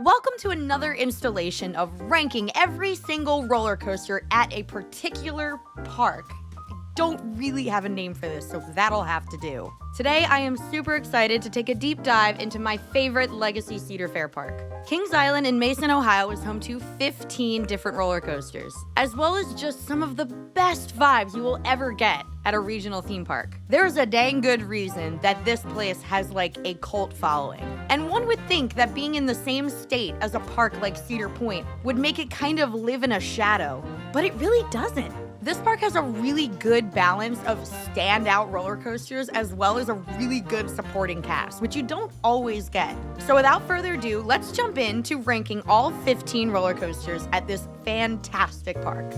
Welcome to another installation of ranking every single roller coaster at a particular park. I don't really have a name for this, so that'll have to do. Today, I am super excited to take a deep dive into my favorite Legacy Cedar Fair park. Kings Island in Mason, Ohio is home to 15 different roller coasters, as well as just some of the best vibes you will ever get at a regional theme park. There's a dang good reason that this place has like a cult following. And one would think that being in the same state as a park like Cedar Point would make it kind of live in a shadow, but it really doesn't. This park has a really good balance of standout roller coasters as well as a really good supporting cast, which you don't always get. So without further ado, let's jump into ranking all 15 roller coasters at this fantastic park.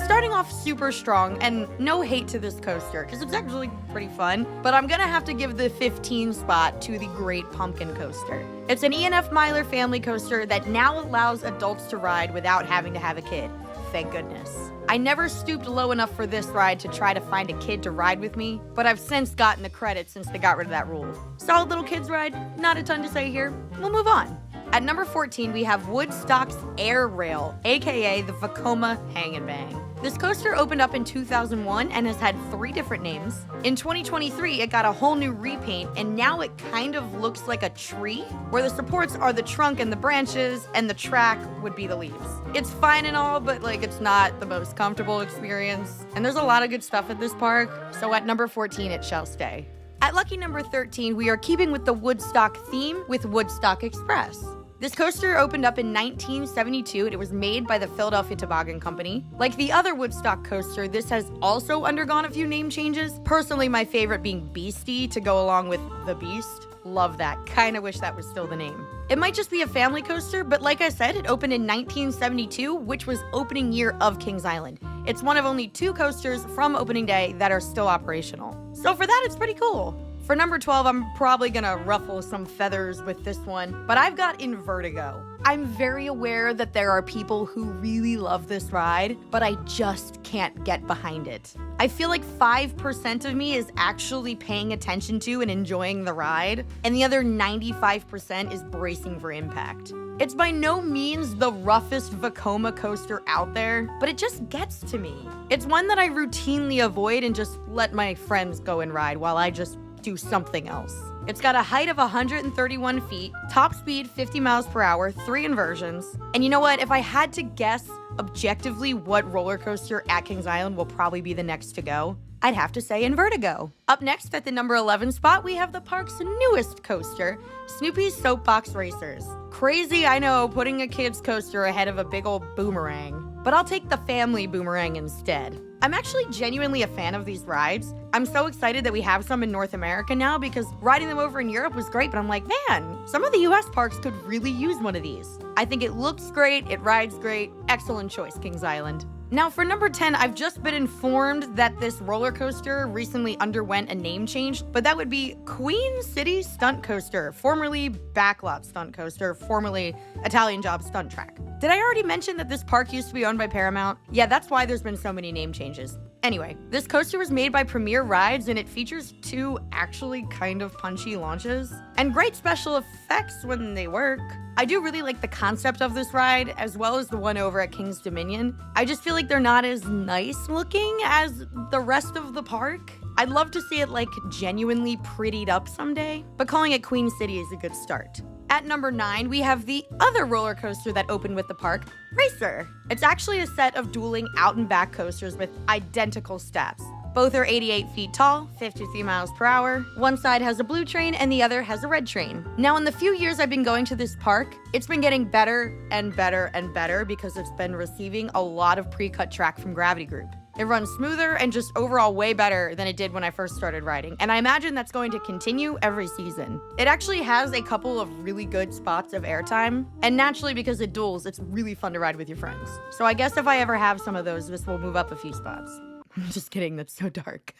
Starting off super strong, and no hate to this coaster, because it's actually pretty fun, but I'm gonna have to give the 15 spot to the Great Pumpkin Coaster. It's an E&F Myler family coaster that now allows adults to ride without having to have a kid. Thank goodness. I never stooped low enough for this ride to try to find a kid to ride with me, but I've since gotten the credit since they got rid of that rule. Solid little kids ride, not a ton to say here. We'll move on. At number 14, we have Woodstock's Air Rail, aka the Vekoma Hang and Bang. This coaster opened up in 2001 and has had 3 different names. In 2023, it got a whole new repaint, and now it kind of looks like a tree, where the supports are the trunk and the branches, and the track would be the leaves. It's fine and all, but it's not the most comfortable experience. And there's a lot of good stuff at this park, so at number 14, it shall stay. At lucky number 13, we are keeping with the Woodstock theme with Woodstock Express. This coaster opened up in 1972 and it was made by the Philadelphia Toboggan Company. Like the other Woodstock coaster, this has also undergone a few name changes. Personally, my favorite being Beastie to go along with the Beast. Love that. Kinda wish that was still the name. It might just be a family coaster, but like I said, it opened in 1972, which was opening year of Kings Island. It's one of only 2 coasters from opening day that are still operational. So for that, it's pretty cool. For number 12, I'm probably gonna ruffle some feathers with this one, but I've got Invertigo. I'm very aware that there are people who really love this ride, but I just can't get behind it. I feel like 5% of me is actually paying attention to and enjoying the ride, and the other 95% is bracing for impact. It's by no means the roughest Vekoma coaster out there, but it just gets to me. It's one that I routinely avoid and just let my friends go and ride while I just do something else. It's got a height of 131 feet, top speed 50 miles per hour, 3 inversions. And you know what? If I had to guess objectively what roller coaster at Kings Island will probably be the next to go, I'd have to say Invertigo. Up next at the number 11 spot, we have the park's newest coaster, Snoopy's Soapbox Racers. Crazy, I know, putting a kid's coaster ahead of a big old boomerang, but I'll take the family boomerang instead. I'm actually genuinely a fan of these rides. I'm so excited that we have some in North America now because riding them over in Europe was great, but I'm like, man, some of the US parks could really use one of these. I think it looks great, it rides great. Excellent choice, Kings Island. Now for number 10, I've just been informed that this roller coaster recently underwent a name change, but that would be Queen City Stunt Coaster, formerly Backlot Stunt Coaster, formerly Italian Job Stunt Track. Did I already mention that this park used to be owned by Paramount? Yeah, that's why there's been so many name changes. Anyway, this coaster was made by Premier Rides and it features 2 actually kind of punchy launches and great special effects when they work. I do really like the concept of this ride as well as the one over at King's Dominion. I just feel like they're not as nice looking as the rest of the park. I'd love to see it genuinely prettied up someday, but calling it Queen City is a good start. At number 9, we have the other roller coaster that opened with the park, Racer. It's actually a set of dueling out and back coasters with identical steps. Both are 88 feet tall, 53 miles per hour. One side has a blue train and the other has a red train. Now, in the few years I've been going to this park, it's been getting better and better and better because it's been receiving a lot of pre-cut track from Gravity Group. It runs smoother and just overall way better than it did when I first started riding, and I imagine that's going to continue every season. It actually has a couple of really good spots of airtime, and naturally because it duels, it's really fun to ride with your friends. So I guess if I ever have some of those, this will move up a few spots. I'm just kidding, that's so dark.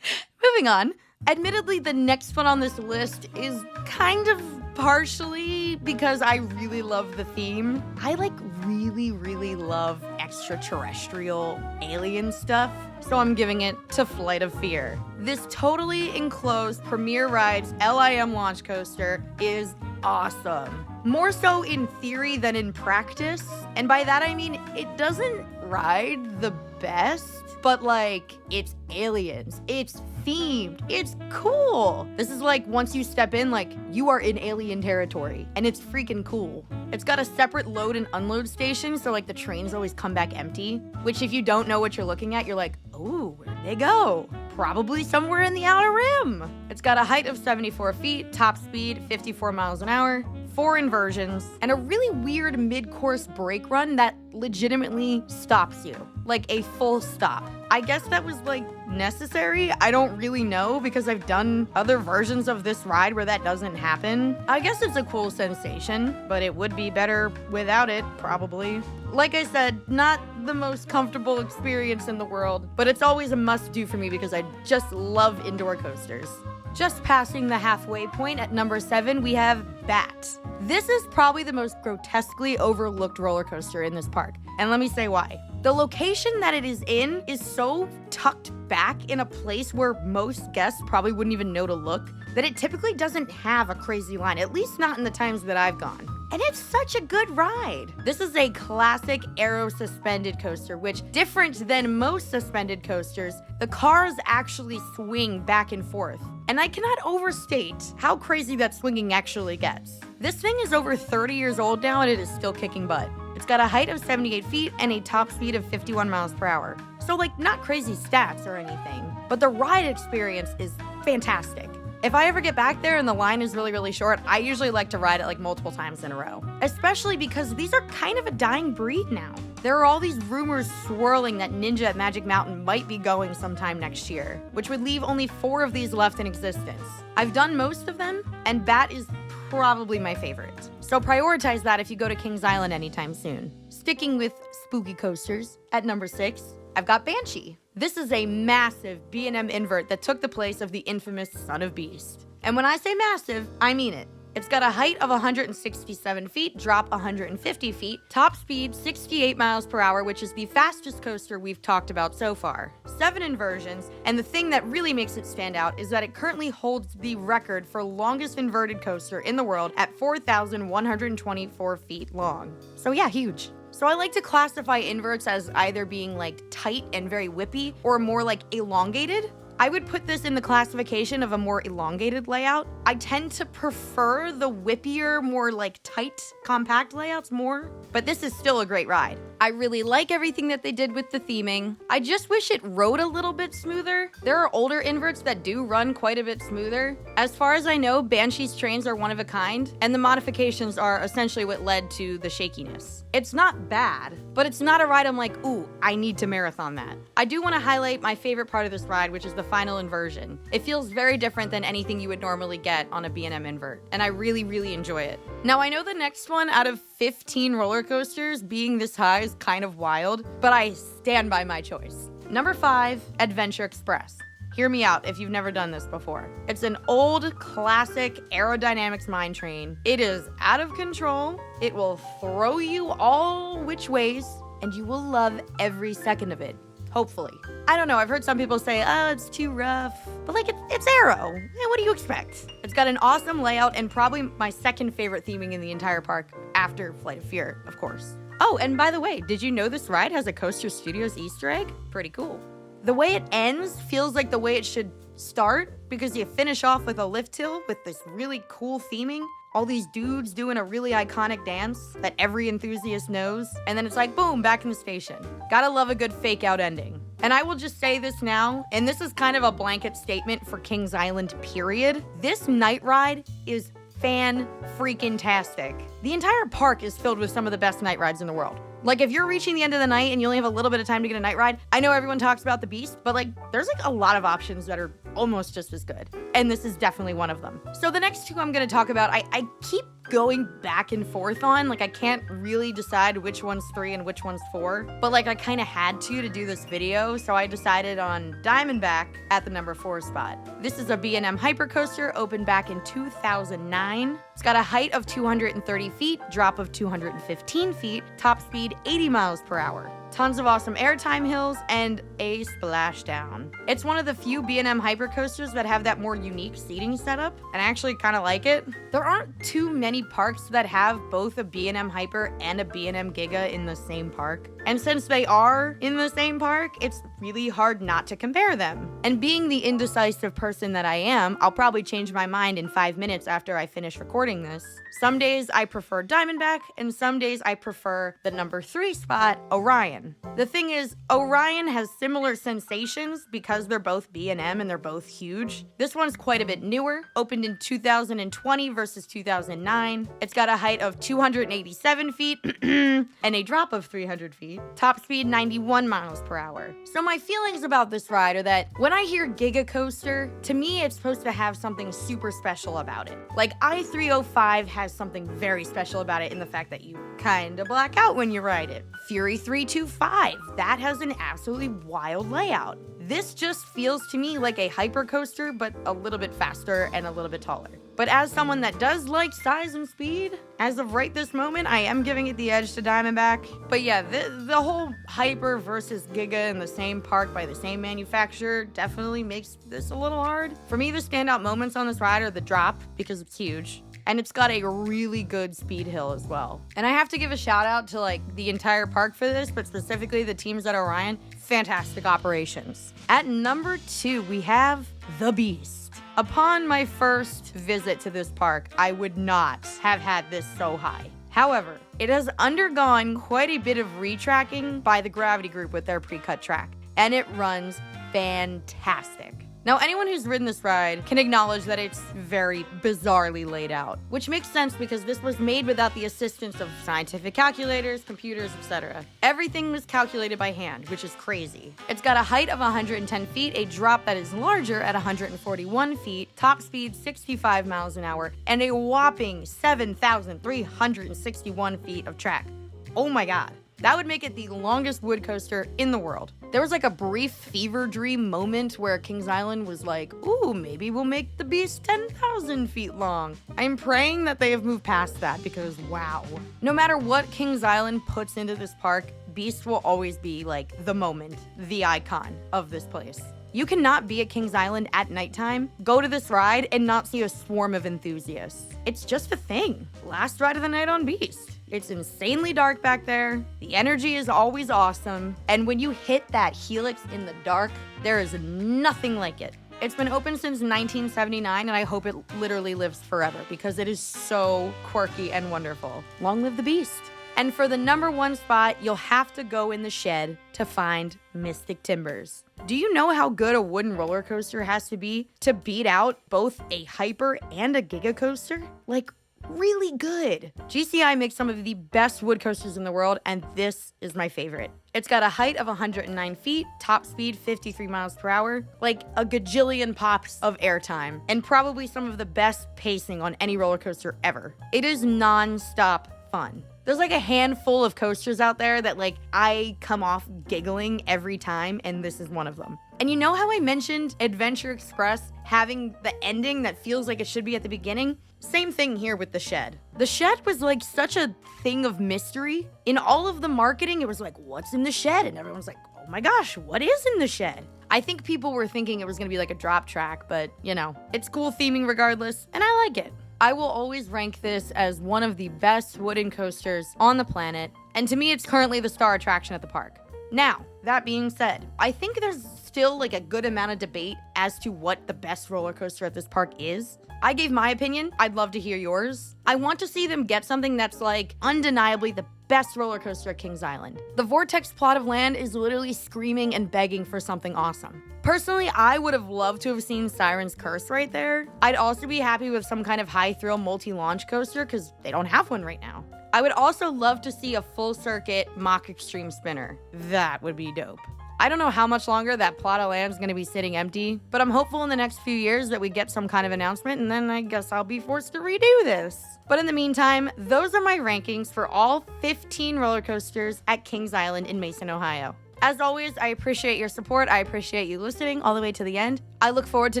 Moving on. Admittedly, the next one on this list is kind of partially because I really love the theme. I like really love extraterrestrial alien stuff, so I'm giving it to Flight of Fear. This totally enclosed Premier Rides LIM launch coaster is awesome. More so in theory than in practice. And by that I mean it doesn't ride the best, but like, it's aliens, it's themed, it's cool. This is like, once you step in, like, you are in alien territory, and it's freaking cool. It's got a separate load and unload station, so like the trains always come back empty, which if you don't know what you're looking at, you're like, ooh, where'd they go? Probably somewhere in the Outer Rim. It's got a height of 74 feet, top speed 54 miles an hour, 4 inversions, and a really weird mid-course brake run that legitimately stops you. Like a full stop. I guess that was like necessary. I don't really know because I've done other versions of this ride where that doesn't happen. I guess it's a cool sensation, but it would be better without it, probably. Like I said, not the most comfortable experience in the world, but it's always a must-do for me because I just love indoor coasters. Just passing the halfway point at number 7, we have Bat. This is probably the most grotesquely overlooked roller coaster in this park, and let me say why. The location that it is in is so tucked back in a place where most guests probably wouldn't even know to look that it typically doesn't have a crazy line, at least not in the times that I've gone. And it's such a good ride. This is a classic aero suspended coaster, which, different than most suspended coasters, the cars actually swing back and forth. And I cannot overstate how crazy that swinging actually gets. This thing is over 30 years old now and it is still kicking butt. It's got a height of 78 feet and a top speed of 51 miles per hour. So like, not crazy stats or anything, but the ride experience is fantastic. If I ever get back there and the line is really short, I usually like to ride it like multiple times in a row. Especially because these are kind of a dying breed now. There are all these rumors swirling that Ninja at Magic Mountain might be going sometime next year, which would leave only 4 of these left in existence. I've done most of them, and Bat is probably my favorite. So prioritize that if you go to Kings Island anytime soon. Sticking with spooky coasters, at number 6, I've got Banshee. This is a massive B&M invert that took the place of the infamous Son of Beast. And when I say massive, I mean it. It's got a height of 167 feet, drop 150 feet, top speed 68 miles per hour, which is the fastest coaster we've talked about so far. 7 inversions, and the thing that really makes it stand out is that it currently holds the record for longest inverted coaster in the world at 4,124 feet long. So yeah, huge. So I like to classify inverts as either being like tight and very whippy or more like elongated. I would put this in the classification of a more elongated layout. I tend to prefer the whippier, more like tight, compact layouts more, but this is still a great ride. I really like everything that they did with the theming. I just wish it rode a little bit smoother. There are older inverts that do run quite a bit smoother. As far as I know, Banshee's trains are one of a kind, and the modifications are essentially what led to the shakiness. It's not bad, but it's not a ride I'm like, ooh, I need to marathon that. I do want to highlight my favorite part of this ride, which is the final inversion. It feels very different than anything you would normally get on a B&M invert, and I really enjoy it. Now, I know the next one out of 15 roller coasters being this high is kind of wild, but I stand by my choice. Number 5, Adventure Express. Hear me out if you've never done this before. It's an old, classic aerodynamics mine train. It is out of control. It will throw you all which ways, and you will love every second of it. Hopefully. I don't know, I've heard some people say, oh, it's too rough. But like, it's aero. Yeah, what do you expect? It's got an awesome layout and probably my second favorite theming in the entire park, after Flight of Fear, of course. Oh, and by the way, did you know this ride has a Coaster Studios Easter egg? Pretty cool. The way it ends feels like the way it should start, because you finish off with a lift hill with this really cool theming. All these dudes doing a really iconic dance that every enthusiast knows. And then it's like, boom, back in the station. Gotta love a good fake out ending. And I will just say this now, and this is kind of a blanket statement for Kings Island, period. This night ride is fan-freaking-tastic. The entire park is filled with some of the best night rides in the world. Like, if you're reaching the end of the night and you only have a little bit of time to get a night ride, I know everyone talks about the Beast, but like, there's like a lot of options that are almost just as good. And this is definitely one of them. So the next two I'm gonna talk about, I keep going back and forth on. Like, I can't really decide which one's 3 and which one's 4. But like, I kind of had to do this video, so I decided on Diamondback at the number 4 spot. This is a B&M Hypercoaster, opened back in 2009. It's got a height of 230 feet, drop of 215 feet, top speed 80 miles per hour. Tons of awesome airtime hills, and a splashdown. It's one of the few B&M Hypercoasters that have that more unique seating setup, and I actually kind of like it. There aren't too many parks that have both a B&M Hyper and a B&M Giga in the same park. And since they are in the same park, it's really hard not to compare them. And being the indecisive person that I am, I'll probably change my mind in 5 minutes after I finish recording this. Some days I prefer Diamondback, and some days I prefer the number 3 spot, Orion. The thing is, Orion has similar sensations because they're both B&M and they're both huge. This one's quite a bit newer, opened in 2020 versus 2009. It's got a height of 287 feet and a drop of 300 feet. Top speed 91 miles per hour. So my feelings about this ride are that when I hear Giga Coaster, to me it's supposed to have something super special about it. Like I-305 has something very special about it in the fact that you kinda black out when you ride it. Fury 325, that has an absolutely wild layout. This just feels to me like a hypercoaster, but a little bit faster and a little bit taller. But as someone that does like size and speed, as of right this moment, I am giving it the edge to Diamondback. But yeah, the whole Hyper versus Giga in the same park by the same manufacturer definitely makes this a little hard. For me, the standout moments on this ride are the drop, because it's huge. And it's got a really good speed hill as well. And I have to give a shout out to like the entire park for this, but specifically the teams at Orion. Fantastic operations. At number 2, we have the Beast. Upon my first visit to this park, I would not have had this so high. However, it has undergone quite a bit of retracking by the Gravity Group with their pre-cut track, and it runs fantastic. Now, anyone who's ridden this ride can acknowledge that it's very bizarrely laid out, which makes sense because this was made without the assistance of scientific calculators, computers, etc. Everything was calculated by hand, which is crazy. It's got a height of 110 feet, a drop that is larger at 141 feet, top speed 65 miles an hour, and a whopping 7,361 feet of track. Oh my god. That would make it the longest wood coaster in the world. There was like a brief fever dream moment where Kings Island was like, ooh, maybe we'll make the Beast 10,000 feet long. I'm praying that they have moved past that because wow. No matter what Kings Island puts into this park, Beast will always be like the moment, the icon of this place. You cannot be at Kings Island at nighttime, go to this ride, and not see a swarm of enthusiasts. It's just a thing. Last ride of the night on Beast. It's insanely dark back there, the energy is always awesome, and when you hit that helix in the dark, there is nothing like it. It's been open since 1979, and I hope it literally lives forever because it is so quirky and wonderful. Long live the Beast. And for the number 1 spot, you'll have to go in the shed to find Mystic Timbers. Do you know how good a wooden roller coaster has to be to beat out both a Hyper and a Giga coaster? Like, really good. GCI makes some of the best wood coasters in the world, and this is my favorite. It's got a height of 109 feet, top speed 53 miles per hour, like a gajillion pops of airtime, and probably some of the best pacing on any roller coaster ever. It is non-stop fun. There's like a handful of coasters out there that like I come off giggling every time, and this is one of them. And you know how I mentioned Adventure Express having the ending that feels like it should be at the beginning? Same thing here with the shed. The shed was like such a thing of mystery. In all of the marketing, it was like, what's in the shed? And everyone's like, oh my gosh, what is in the shed? I think people were thinking it was gonna be like a drop track, but you know, it's cool theming regardless, and I like it. I will always rank this as one of the best wooden coasters on the planet, and to me, it's currently the star attraction at the park. Now, that being said, I think there's still like a good amount of debate as to what the best roller coaster at this park is. I gave my opinion. I'd love to hear yours. I want to see them get something that's like undeniably the best roller coaster at Kings Island. The Vortex plot of land is literally screaming and begging for something awesome. Personally, I would have loved to have seen Siren's Curse right there. I'd also be happy with some kind of high-thrill multi-launch coaster because they don't have one right now. I would also love to see a full-circuit Mach Extreme Spinner. That would be dope. I don't know how much longer that plot of land is going to be sitting empty, but I'm hopeful in the next few years that we get some kind of announcement, and then I guess I'll be forced to redo this. But in the meantime, those are my rankings for all 15 roller coasters at Kings Island in Mason, Ohio. As always, I appreciate your support. I appreciate you listening all the way to the end. I look forward to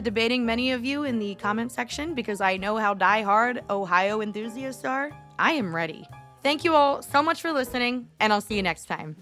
debating many of you in the comment section because I know how die-hard Ohio enthusiasts are. I am ready. Thank you all so much for listening, and I'll see you next time.